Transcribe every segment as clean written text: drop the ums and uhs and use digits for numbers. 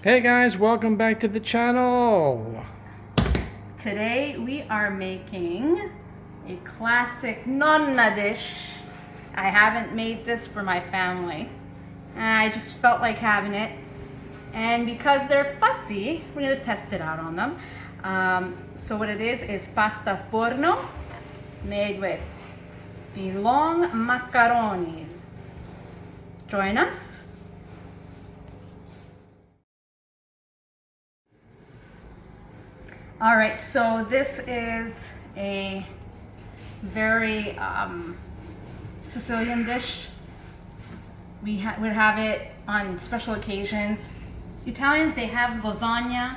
Hey guys, welcome back to the channel. Today we are making a classic Nonna dish. I haven't made this for my family, and I just felt like having it. And because they're fussy, we're gonna test it out on them. So what it is pasta forno made with the long macaroni. Join us. All right, so this is a very Sicilian dish. We would have it on special occasions. Italians, they have lasagna,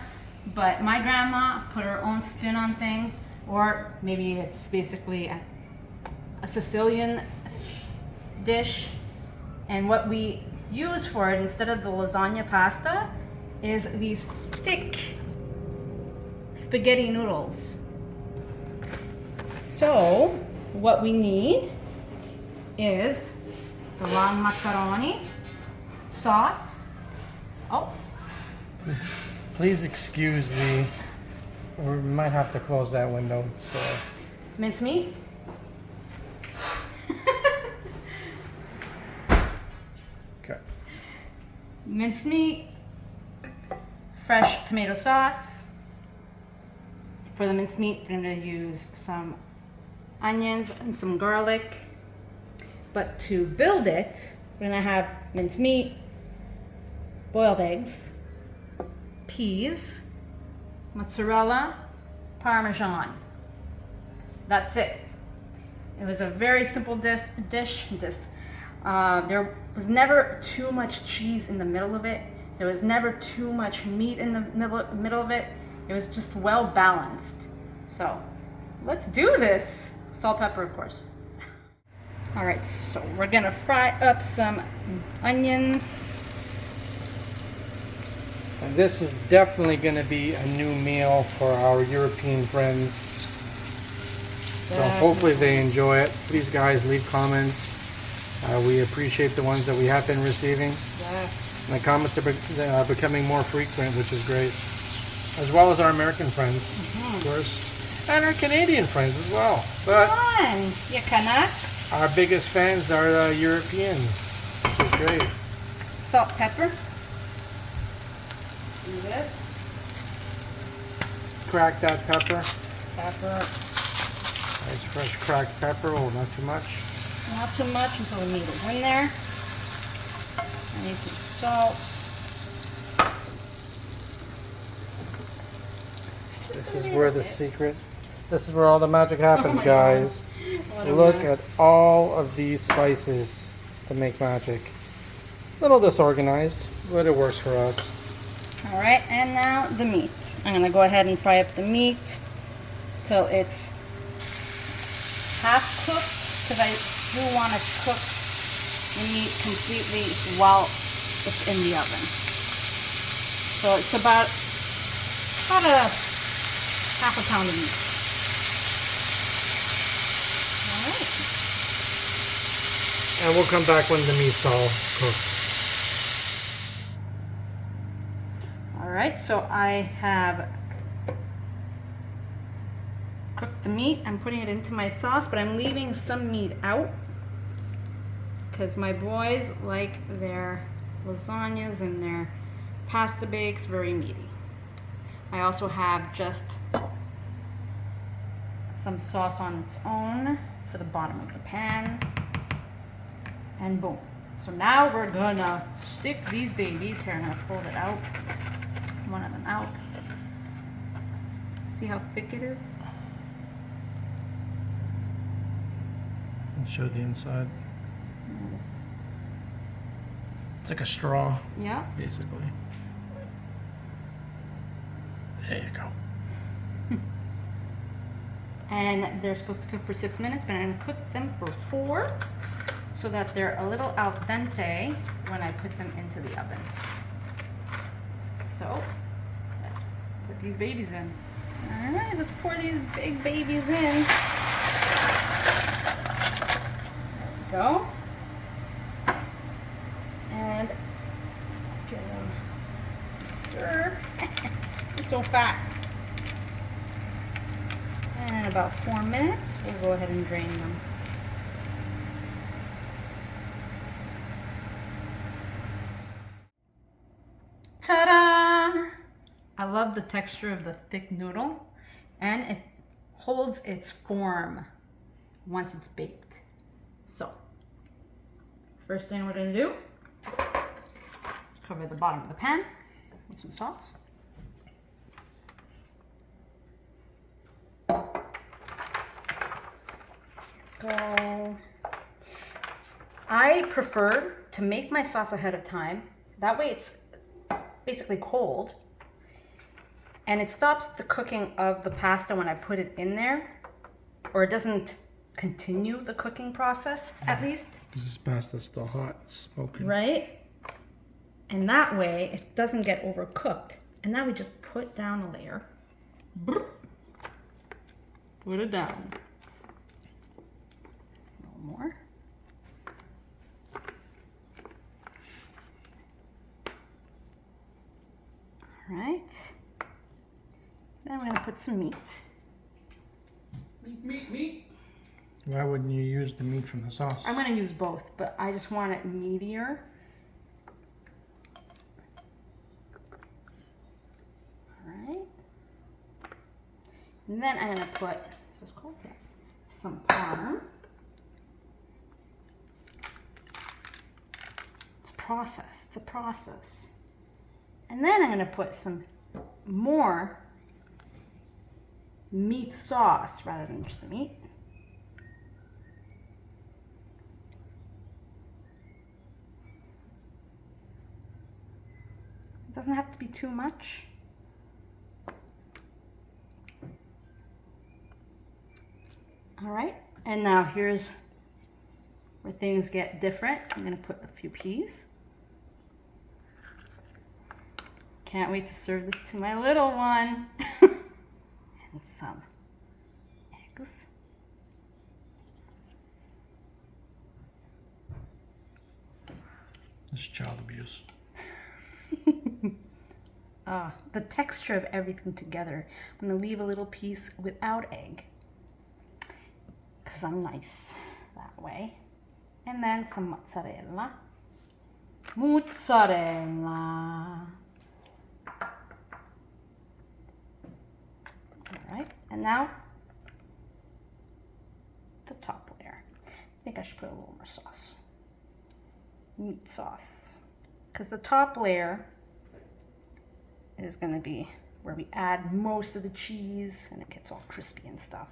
but my grandma put her own spin on things, or maybe it's basically a Sicilian dish. And what we use for it instead of the lasagna pasta is these thick spaghetti noodles. So what we need is the long macaroni sauce. Oh, Please excuse the, we might have to close that window. So mincemeat. okay. Mincemeat, fresh tomato sauce. For the mincemeat, we're going to use some onions and some garlic. But to build it, we're going to have mincemeat, boiled eggs, peas, mozzarella, parmesan. That's it. It was a very simple dish. There was never too much cheese in the middle of it. There was never too much meat in the middle of it. It was just well balanced. So let's do this. Salt, pepper, of course. All right, so we're gonna fry up some onions. And this is definitely going to be a new meal for our European friends. So hopefully they enjoy it. Please guys, leave comments. We appreciate the ones that we have been receiving. Yes. And the comments are becoming more frequent, which is great. As well as our American friends, of course, and our Canadian friends as well. But Come on, you Canucks. our biggest fans are the Europeans, which is great. Salt, pepper. Do this. Crack that pepper. Pepper. Nice fresh cracked pepper. Oh, not too much. Not too much until the meat is in there. I need some salt. This is where the secret, this is where all the magic happens, guys. What a Look mess. at all of these spices to make magic. A little disorganized, but it works for us. All right, and now the meat. I'm gonna go ahead and fry up the meat till it's half cooked, because I do want to cook the meat completely while it's in the oven. So it's about a half a pound of meat. All right. And we'll come back when the meat's all cooked. All right, so I have cooked the meat. I'm putting it into my sauce, but I'm leaving some meat out because my boys like their lasagnas and their pasta bakes very meaty. I also have just some sauce on its own for the bottom of the pan. And boom. So now we're gonna stick these babies here. I'm gonna pull it out. One of them out. See how thick it is? Show the inside. It's like a straw, Yeah. basically. There you go. And they're supposed to cook for 6 minutes, but I'm gonna cook them for 4 so that they're a little al dente when I put them into the oven. So let's put these babies in. All right, let's pour these big babies in. There we go. And get them faster. I'm so fat. And about 4 minutes, we'll go ahead and drain them. Ta-da! I love the texture of the thick noodle, and it holds its form once it's baked. So, first thing we're gonna do, cover the bottom of the pan with some sauce. Go. I prefer to make my sauce ahead of time. That way it's basically cold, and it stops the cooking of the pasta when I put it in there, or it doesn't continue the cooking process, at least. Because this pasta's still hot, smoking. Right? And that way it doesn't get overcooked. And now we just put down a layer. Put it down. A little more. All right. Then we're gonna put some meat. Meat. Why wouldn't you use the meat from the sauce? I'm gonna use both, but I just want it meatier. All right. And then I'm gonna put, what's this called? Some parm. It's a process. And then I'm gonna put some more meat sauce rather than just the meat. It doesn't have to be too much. All right, and now here's where things get different. I'm gonna put a few peas. Can't wait to serve this to my little one. And some eggs. This is child abuse. The texture of everything together. I'm gonna leave a little piece without egg, because I'm nice that way. And then some mozzarella. Mozzarella. All right, and now the top layer. I think I should put a little more sauce. Meat sauce. Because the top layer is going to be where we add most of the cheese and it gets all crispy and stuff.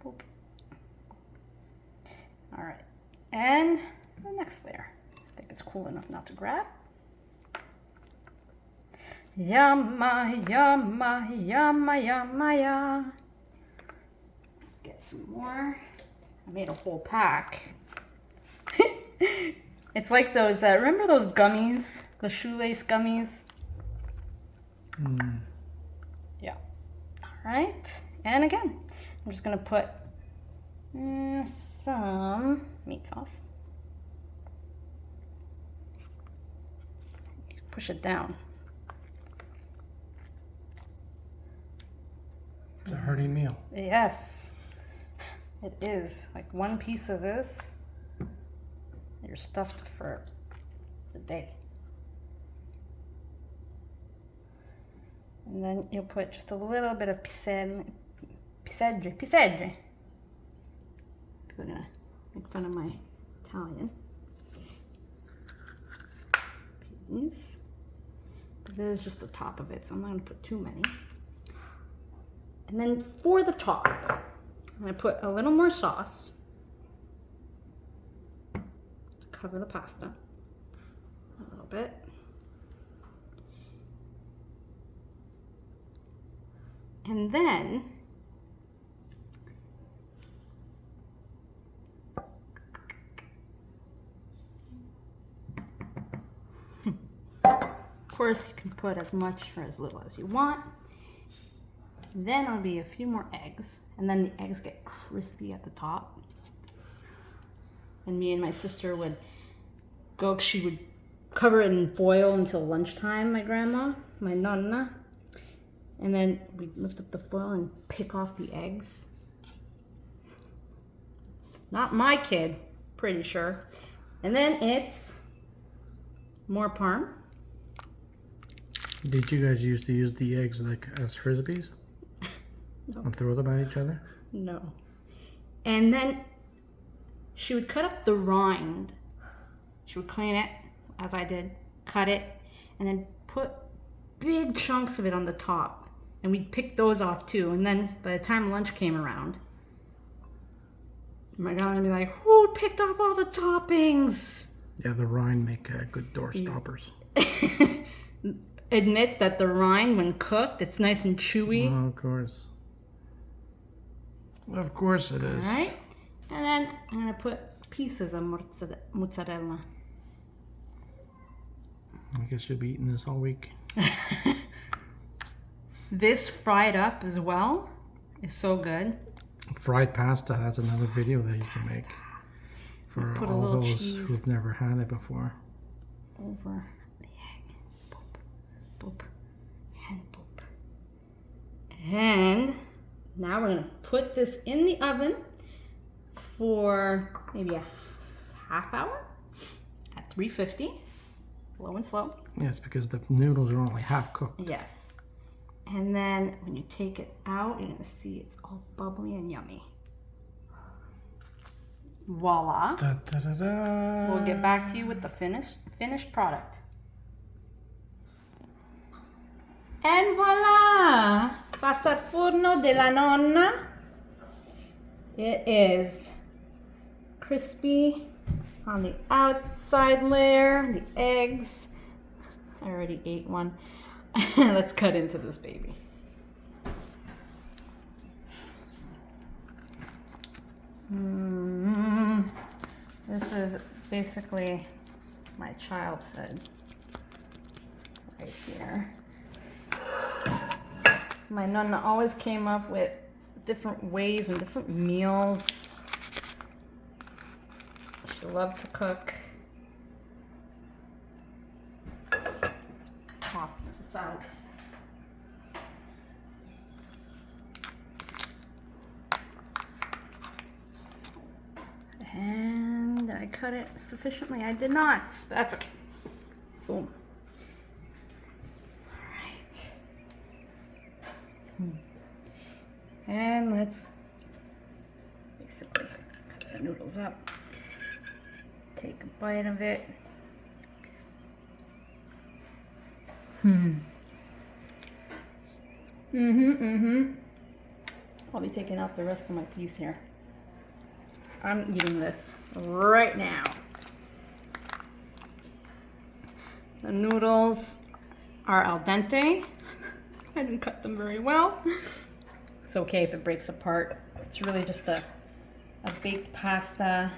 Boop. All right, and the next layer. I think it's cool enough not to grab. Yumma, yumma, yumma, yumma, ya. Get some more. I made a whole pack. It's like those, remember those gummies? The shoelace gummies? Yeah. All right. And again, I'm just going to put some meat sauce. Push it down. It's a hearty meal. Yes, it is. Like one piece of this, you're stuffed for the day. And then you'll put just a little bit of pisedre. People are gonna make fun of my Italian. Peas. This is just the top of it, so I'm not gonna put too many. And then for the top, I'm gonna put a little more sauce to cover the pasta. A little bit. And then of course you can put as much or as little as you want. Then there'll be a few more eggs, and then the eggs get crispy at the top. And me and my sister would go, she would cover it in foil until lunchtime, my grandma, my Nonna. And then we lift up the foil and pick off the eggs. Not my kid, pretty sure. And then it's more parm. Did you guys used to use the eggs like as frisbees? No. And throw them at each other? No. And then she would cut up the rind. She would clean it, as I did, cut it, and then put big chunks of it on the top. And we'd pick those off too. And then by the time lunch came around, my grandma would be like, who picked off all the toppings? Yeah, the rind make good door stoppers. Admit that the rind, when cooked, it's nice and chewy. Oh, of course. Of course it is. All right. And then I'm going to put pieces of mozzarella. I guess you'll be eating this all week. This fried up as well is so good. Fried pasta, that's another video that you can make. For Put a all little those cheese who've never had it before. over the egg. Boop, boop, and boop. And now we're going to put this in the oven for maybe a half hour at 350, low and slow. Yes, because the noodles are only half cooked. Yes. And then when you take it out, you're going to see it's all bubbly and yummy. Voila. Da, da, da, da. We'll get back to you with the finished product. And voila! Pasta al forno della nonna. It is crispy on the outside layer, the eggs. I already ate one. Let's cut into this baby. This is basically my childhood right here. My Nonna always came up with different ways and different meals. She loved to cook. Let's pop this out. And I cut it sufficiently. I did not. But that's okay. Boom. And let's basically cut the noodles up. Take a bite of it. I'll be taking out the rest of my piece here. I'm eating this right now. The noodles are al dente. I didn't cut them very well. It's okay if it breaks apart. It's really just a baked pasta.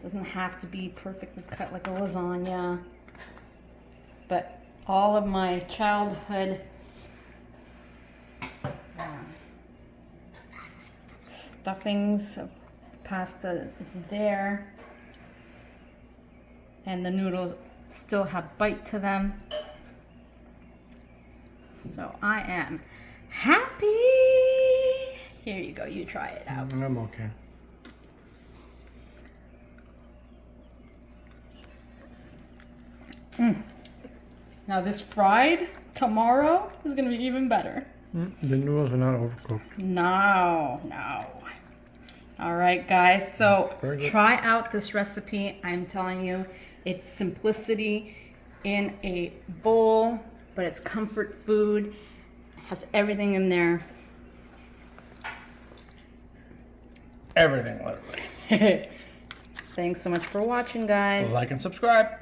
Doesn't have to be perfectly cut like a lasagna. But all of my childhood stuffings of pasta is there. And the noodles still have bite to them. So I am happy. Here you go, you try it out. I'm okay. Now this fried tomorrow is gonna be even better. The noodles are not overcooked. No. All right, guys, so Very good. try out this recipe. I'm telling you, it's simplicity in a bowl, but it's comfort food. It has everything in there. Everything, literally. Thanks so much for watching, guys. Like and subscribe.